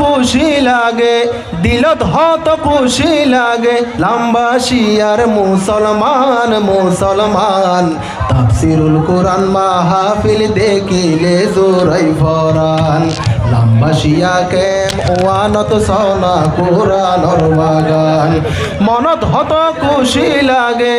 খুশি লাগে, দিলত হত খুশি লাগে। লাম্বাসিয়ার মুসলমান মুসলমান, তাফসিরুল কোরআন মাহফিল দেখিলে জোরাই ফরান। লাম্বাসিয়া কেম ওয়ানত সনা কোরআনর বাগান। মনত হত খুশি লাগে,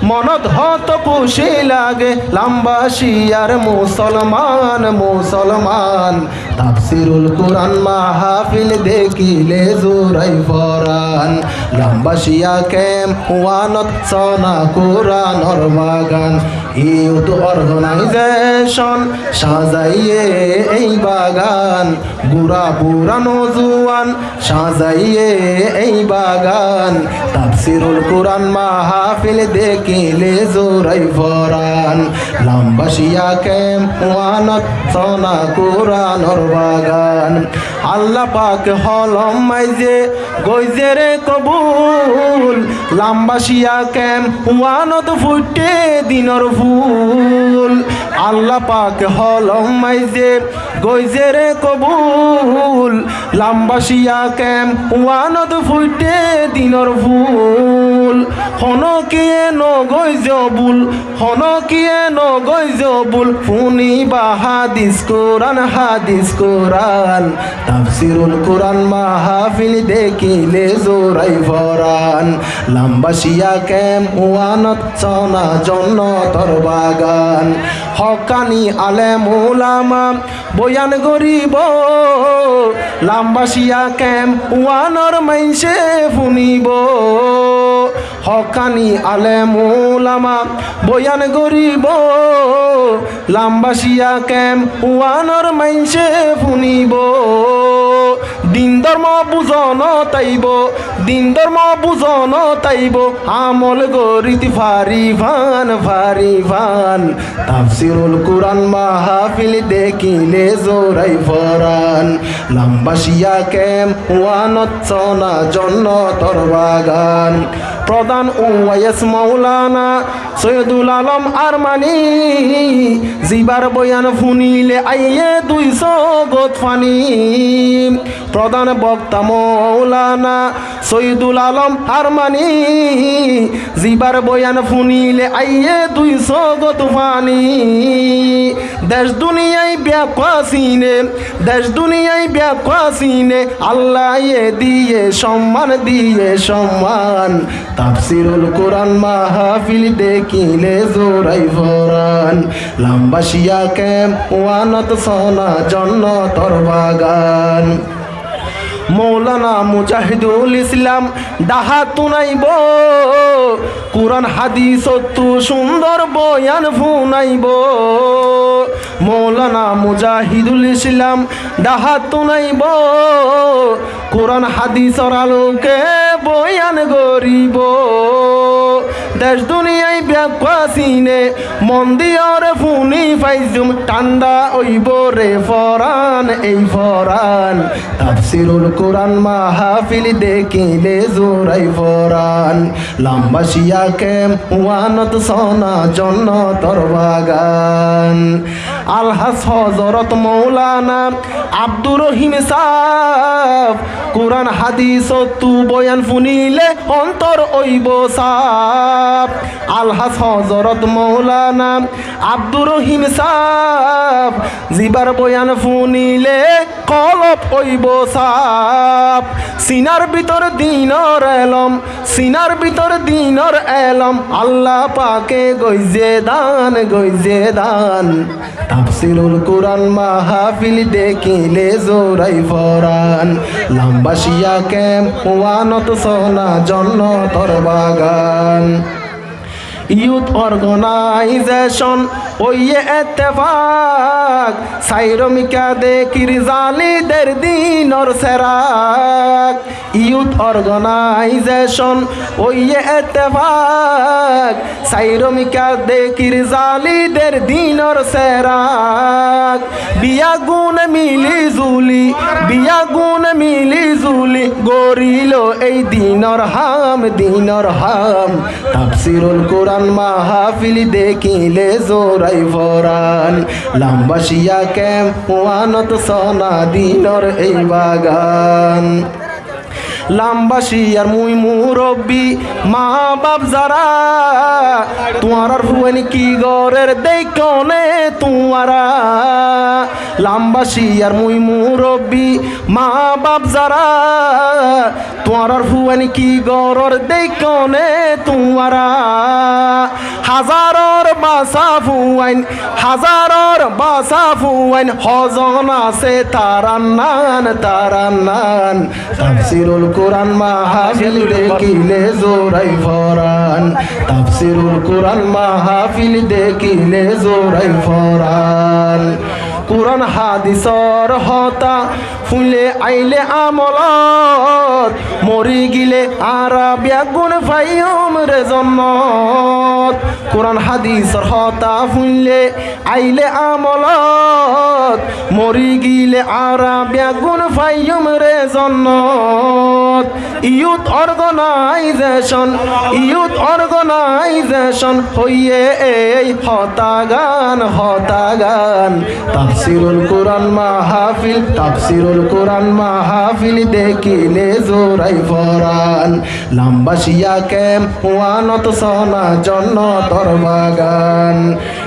মনত হত খুশি লাগে। লাম্বাসিয়ার মুসলমান মুসলমান, তাফসিরুল কোরআন মাহফিল দেখিলে জোরাই ফরান। লাম্বাসিয়া কেম ওয়ানত সনা কোরআনর বাগান। ইউথ অর্গানাইজেশন সাজাইয়ে এই বাগান, বুড়া বুড়া নজুয়ান সাজাইয়ে এই বাগান। তাফসিরুল কোরআন মাহফিল দেখিলে জোরাই ফরান। লাম্বাসিয়া কেম ওয়ানত সনা কোরআনর বাগান। আল্লাহ পাক হলম মাইজে গইজে রে কবুল, লাম্বাসিয়া কেম ওয়ানত ফুটে দিনর ফুল। আল্লাহ পাক হলম মাইজে গইজে রে কবুল, লাম্বাসিয়া কেম ওয়ানত ফুটে দিনর ফুল। হনকিয়ে নগইজ বুল, হনকিয়ে নগইজ বুল, ফুনিবা হাদিস কোরআন হাদিস কোরআন। তাফসিরুল কোরআন মাহফিল দেখিলে জোরাই ফরান। লাম্বাসিয়া কেম ওয়ানত সনা জন্নতর বাগান। হকানি আলেম উলামা বয়ান গরিব, লাম্বাসিয়া কেম ওয়ানর মাইসে ফুনিব। হকানি আলেম উলামা বয়ান গরিব, লাম্বাসিয়া কেম ওয়ানর মাইসে ফুনিব। দিন ধর্ম বুঝন তাইব, দিন ধর্ম বুঝন তাইব, আমল গরিতি ফারি ভান ফারি ভান। তাফসিরুল কোরআন মাহফিল দেখিলে জোরাই ফরান। লাম্বাসিয়া কেম ওয়ানত সনা জন্নতর বাগান। প্রধান ওয়াইস মাওলানা সৈয়দুল আলম আরমানি, জিবার বয়ান ফুনিলে আইয়ে 200 গত ফানি। প্রধান বক্তা মাওলানা সৈয়দুল আলম আরমানি, জিবার বয়ান ফুনিলে আইয়ে 200 গত ফানি। দেশ দুনিয়ায় ব্যাপাসিনে, দেশ দুনিয়ায় ব্যাপাসিনে, আল্লাহ দিয়ে সম্মান দিয়ে সম্মান। তাফসিরুল কোরআন মাহফিল দেখিলে জোরাই ফরান। লাম্বাসিয়া কেম ওয়ানত সনা জন্নতর বাগান। মৌলানা মুজাহিদুল ইসলাম ডাহা তুনাইব, কোরআন হাদিস তু সুন্দর বয়ান ফুনাইব। মৌলানা মুজাহিদুল ইসলাম ডাহা তুনাইব, কোরআন হাদিসর আলোকে বয়ান গরিব। দেশ দুনিয়ায় ব্যাপাসিনে, মন্দির ফুনি ফাইজুম, ঠান্ডা ওইব রে ফরান এই ফরান। তাফসিরুল কোরআন মাহফিল দেখিলে জোরাই ফরান। লাম্বাসিয়া কেম ওয়ানত সনা জন্নতর বাগান। আলহাজ হযরত মৌলানা আব্দুর রহিম সাহেব, কোরআন হাদিস তু বয়ান ফুনিলে অন্তর ওইব সাফ। আলহাজ হযরত মৌলানা আব্দুর রহিম সাহেব, জিবার বয়ান ফুনিলে কলব ওইব সাফ। সিনার ভিতর দিনর এলম, সিনার ভিতর দিনর এলম, আল্লাহ পাকে গইজে দান গইজে দান। তাফসিরুল কোরআন মাহফিল দেখিলে জোরাই ফরান। লাম্বাসিয়া কেম ওয়ানত সনা জন্নতর বাগান। ইউথ অর্গানাইজেশন ওইয়ে এত্তেফাক, সাইরমিকা দেখির জালিদের দিনর সেরাক। ইউথ অর্গানাইজেশন ওইয়ে এতেফাক সাইরমিকা দেখির জালিদের দিনর সেরাক বিয়াগুন মিলি জুলি গরিল এই দিনর হাম তাফসিরুল কোরআন মাহফিল দেখিলে জোরাই ফরান লাম্বাসিয়া ক্যাম্প ওয়ানত সোনা দিনর এই বাগান লাম্বাসিয়ার মুই মুরব্বি মা বাপ যারা তোমার ফুয়েন কি গরের দেখনে তোমারা লাম্বাসিয়ার মুই মুরব্বি মা বাপ যারা তোমার ফুয়েন কি গরর দেখনে তোমারা হাজারর বাসা ফুয়াইন হজন আছে তারান্নান তাফসিরুল কোরআন মাহফিল দেখিলে জোরাই ফরান তাফসিরুল কোরআন মাহফিল দেখিলে জোরাই ফরান কোরআন হাদিসর হতা ফুলে আইলে আমলত মরি গিলে আরাবিয়া গুণ ফাইয়ম রে জন্নত কোরআন হাদিসর হতা ফুলে আইলে আমলত মরি গিলে আরাবিয়া গুণ ফাইয়ম রে জন্নত ইউথ অর্গানাইজেশন হইয়ে এই হতাগান তাফসিরুল কোরআন মাহফিল দেখিলে জোরাই ফরান লাম্বাসিয়া ক্যাম্প ওয়ানত সোনা জন্নতর বাগান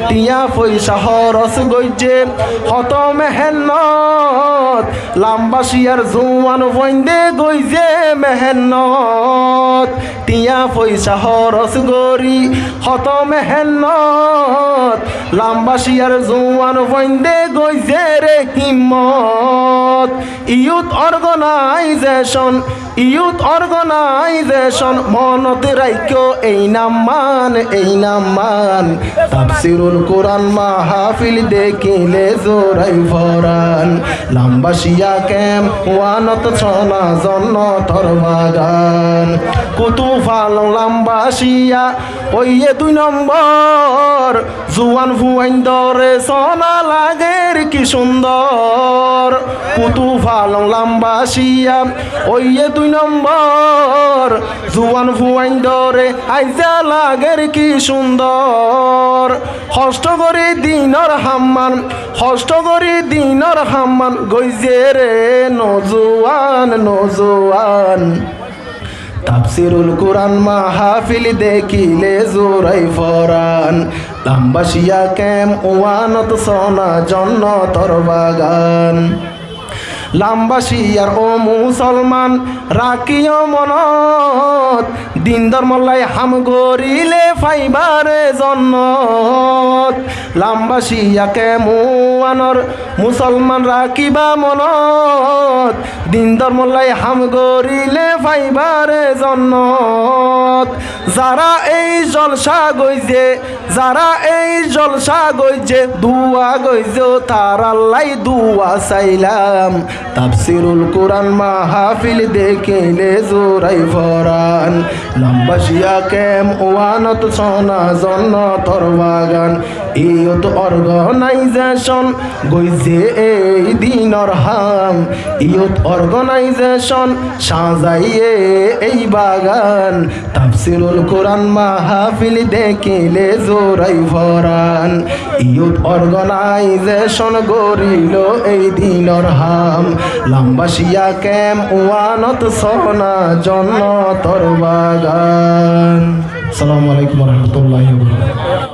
টিয়া পয়সা হরস গইছে হত মেহেন্নত লাম্বাসিয়ার জোয়ান বইন্দে গইছে মেহেন্নত টিয়া পয়সা হরস গরি হত মেহেন্নত লাম্বাসিয়ার জোয়ান বইন্দে গইছে রে হিম্মত ইউথ অর্গানাইজেশন মনত রাইক্য এই নাম মান তাফসিরুল কোরআন মাহফিল দেখিলে জোরাই ফরান লাম্বাসিয়া ক্যাম্প ওয়ানত সোনা জন্নতর বাগান কুতুফাল লাম্বাসিয়া ওইয়ে 2 নম্বর জুয়ান ফুয়াইন দরে সোনা লাগের কি সুন্দর কুতুফাল লাম্বাসিয়া ওইয়ে 2 নম্বর জুয়ান ফুয়াইন দরে আইজা লাগের কি সুন্দর হষ্ট করে দিনর হাম্মান গইজে রে নজওয়ান তাফসিরুল কোরআন মাহফিল দেখিলে জোরাই ফরান লাম্বাসিয়া ক্যাম্প ওয়ানত সোনা জন্নতর বাগান লাম্বাসিয়ার ও মুসলমান রাখিও মনত দিন ধর্মলাই হাম গরিলে ফাইবারে জন্নত লাম্বাসিয়াকে মুয়ানর মুসলমান রাখিবা মনত দিন ধর্মলাই হাম গরিলে ফাইবারে জন্নত যারা এই জলসা গইছে দুয়া গইছে তার আল্লাহ দুয়া চাইলাম তাফসিরুল কোরআন মাহফিল দেখিলে জোরাই ফরান লাম্বাসিয়া ক্যাম্প ওয়ানত সোনা জন্নতর বাগান ইউথ অর্গানাইজেশন গইছে এই দিনর হাম ইউথ অর্গানাইজেশন সাজাইয়ে এই বাগান তাফসিরুল কোরআন মাহফিল দেখিলে জোরাই ফরান ইউথ অর্গানাইজেশন গরিল এই দিনর হাম লাম্বাসিয়া ক্যাম্প ওয়ানত সোনা জন্নতর বাগান। আসসালামু আলাইকুম ওয়া রাহমাতুল্লাহি ওয়া বারাকাতুহু।